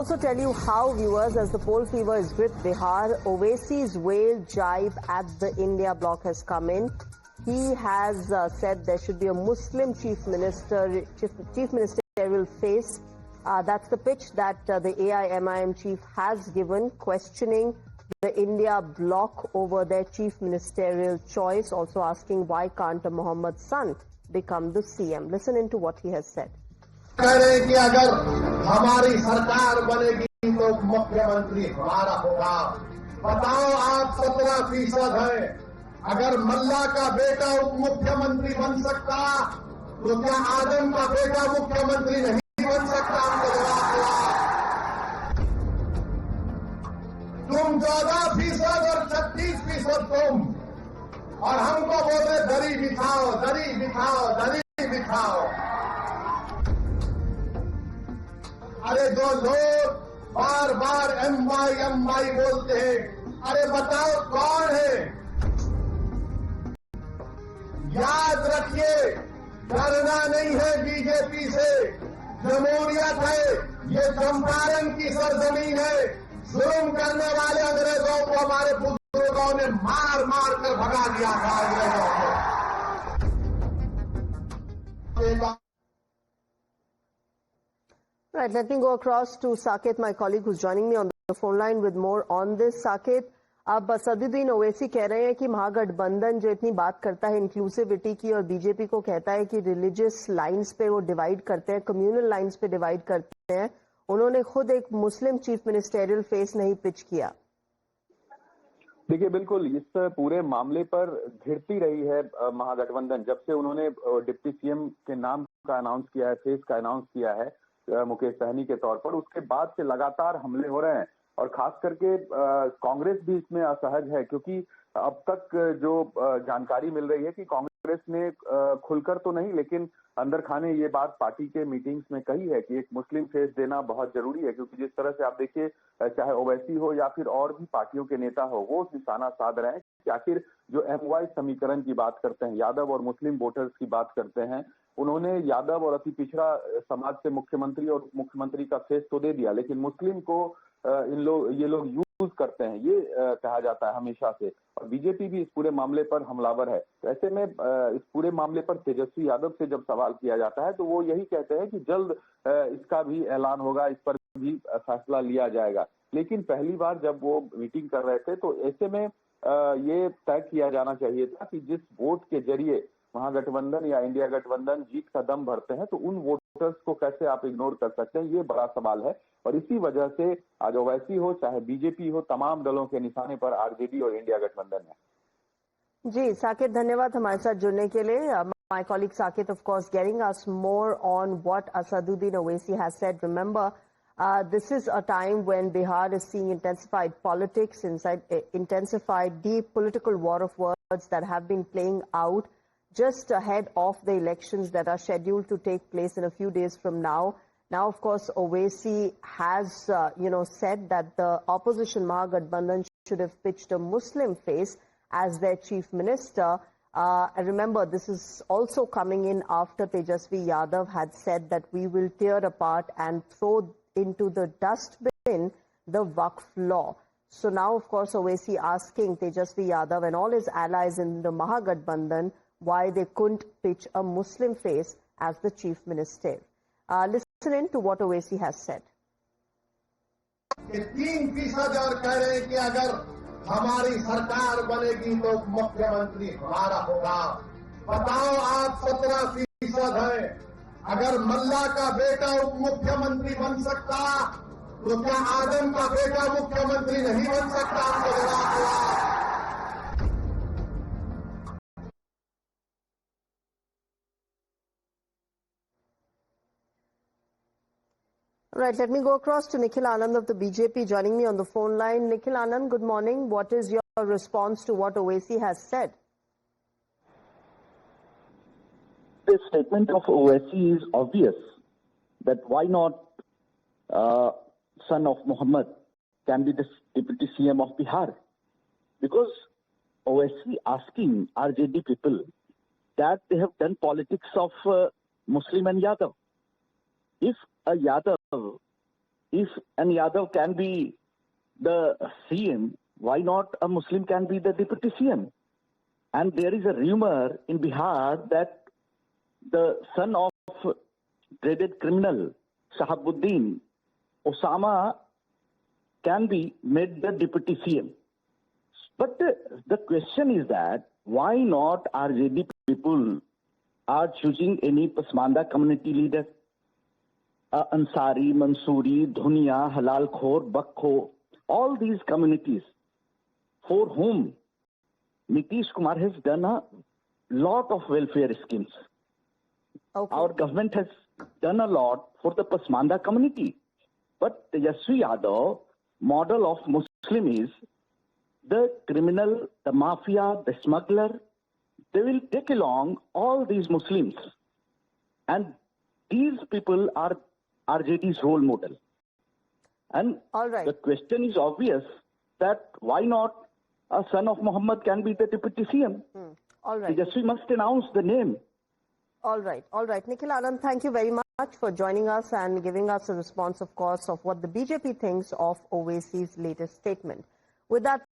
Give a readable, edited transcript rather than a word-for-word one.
Also tell you how, viewers, as the poll fever is gripped Bihar, Owaisi's whale jibe at the India bloc has come in. He has said there should be a Muslim chief ministerial face. That's the pitch that the AIMIM chief has given, questioning the India bloc over their chief ministerial choice, also asking why can't a Mohammed son become the CM. Listen into what he has said. कह रहे हैं कि अगर हमारी सरकार बनेगी तो मुख्यमंत्री हमारा होगा। बताओ, आप 17% हैं। अगर मल्ला का बेटा उप मुख्यमंत्री बन सकता तो क्या आदम का बेटा मुख्यमंत्री नहीं बन सकता? हमको जवाब दिया। तुम 14% और 36% तुम, और हमको बोले दरी बिछाओ, दरी बिछाओ, दरी बिछाओ। अरे जो लोग बार बार एमवाई बोलते हैं, अरे बताओ कौन है? याद रखिए, डरना नहीं है बीजेपी से। जमहूरियत है, ये चंपारण की सरजमीन है। जुल्म करने वाले अंग्रेजों को हमारे बुजुर्गों ने मार मार कर भगा दिया था अंग्रेजों को। Right, let me go across to Saket, my colleague who's joining me on the phone line with more on this. Saket, अब असदुद्दीन ओवैसी कह रहे हैं कि महागठबंधन जो इतनी बात करता है इंक्लूसिविटी की और बीजेपी को कहता है कि रिलीजियस लाइंस पे वो डिवाइड करते हैं, कम्युनल लाइंस पे डिवाइड करते हैं, उन्होंने खुद एक मुस्लिम चीफ मिनिस्टेरियल फेस नहीं पिच किया। देखिए, बिल्कुल इस पूरे मामले पर घिरती रही है महागठबंधन। जब से उन्होंने डिप्टी सीएम के नाम का अनाउंस किया है, फेस का अनाउंस किया है मुकेश सहनी के तौर पर, उसके बाद से लगातार हमले हो रहे हैं और खास करके कांग्रेस भी इसमें असहज है, क्योंकि अब तक जो जानकारी मिल रही है कि कांग्रेस ने खुलकर तो नहीं लेकिन अंदर खाने ये बात पार्टी के मीटिंग्स में कही है कि एक मुस्लिम फेस देना बहुत जरूरी है, क्योंकि जिस तरह से आप देखिए, चाहे ओवैसी हो या फिर और भी पार्टियों के नेता हो, वो निशाना साध रहे हैं कि आखिर जो एमवाई समीकरण की बात करते हैं, यादव और मुस्लिम वोटर्स की बात करते हैं, उन्होंने यादव और अति पिछड़ा समाज से मुख्यमंत्री और मुख्यमंत्री का फेस तो दे दिया, लेकिन मुस्लिम को ये लोग यूज करते हैं, ये कहा जाता है हमेशा से। और बीजेपी भी इस पूरे मामले पर हमलावर है। तो ऐसे में इस पूरे मामले पर तेजस्वी यादव से जब सवाल किया जाता है तो वो यही कहते हैं कि जल्द इसका भी ऐलान होगा, इस पर भी फैसला लिया जाएगा। लेकिन पहली बार जब वो मीटिंग कर रहे थे तो ऐसे में ये तय किया जाना चाहिए था कि जिस वोट के जरिए महागठबंधन या इंडिया गठबंधन जीत का दम भरते हैं, तो उन वोटर्स को कैसे आप इग्नोर कर सकते हैं, ये बड़ा सवाल है। और इसी वजह से आज ओवैसी हो चाहे बीजेपी हो, तमाम दलों के निशाने पर आरजेडी और इंडिया गठबंधन है। जी साकेत, धन्यवाद हमारे साथ जुड़ने के लिए। My colleague Saket, of course, getting us more on what Asaduddin Owaisi has said. Remember, this is a time when Bihar is seeing intensified politics, intensified deep political war of words that have been playing out just ahead of the elections that are scheduled to take place in a few days from now. Now, of course, Owaisi has, said that the opposition Mahagathbandhan should have pitched a Muslim face as their chief minister. Remember, this is also coming in after Tejasvi Yadav had said that we will tear apart and throw into the dustbin the Waqf law. So now, of course, Owaisi asking Tejasvi Yadav and all his allies in the Mahagathbandhan why they couldn't pitch a Muslim face as the chief minister. Listen in to what Owaisi has said. 3% और कह रहे हैं कि अगर हमारी सरकार बनेगी तो मुख्यमंत्री हमारा होगा। बताओ, आप 17% हैं। अगर मल्ला का बेटा उप मुख्यमंत्री बन सकता तो क्या आदम का बेटा मुख्यमंत्री नहीं बन सकता? हमको जवाब दिया। Right, let me go across to Nikhil Anand of the BJP joining me on the phone line. Nikhil Anand, good morning. What is your response to what Owaisi has said? The statement of Owaisi is obvious, that why not son of Muhammad can be the deputy CM of Bihar? Because Owaisi asking RJD people that they have done politics of Muslim and Yadav. If a Yadav if an Yadav can be the CM, why not a Muslim can be the deputy CM? And there is a rumor in Bihar that the son of dreaded criminal Shahabuddin, Osama, can be made the deputy CM. But the question is that why not RJD people are choosing any Pasmanda community leader? Ansari, Mansoori, Dhunia, Halal Khor, Bakho, all these communities for whom Nitish Kumar has done a lot of welfare schemes. Okay. Our government has done a lot for the Pasmanda community. But Tejaswi Yadav model of Muslim is the criminal, the mafia, the smuggler. They will take along all these Muslims. And these people are RJD's role model. And All right. the question is obvious that why not a son of Muhammad can be the deputy CM? All right. Tejaswi must announce the name. All right. All right. Nikhil Anand, thank you very much for joining us and giving us a response, of course, of what the BJP thinks of Owaisi's latest statement. With that,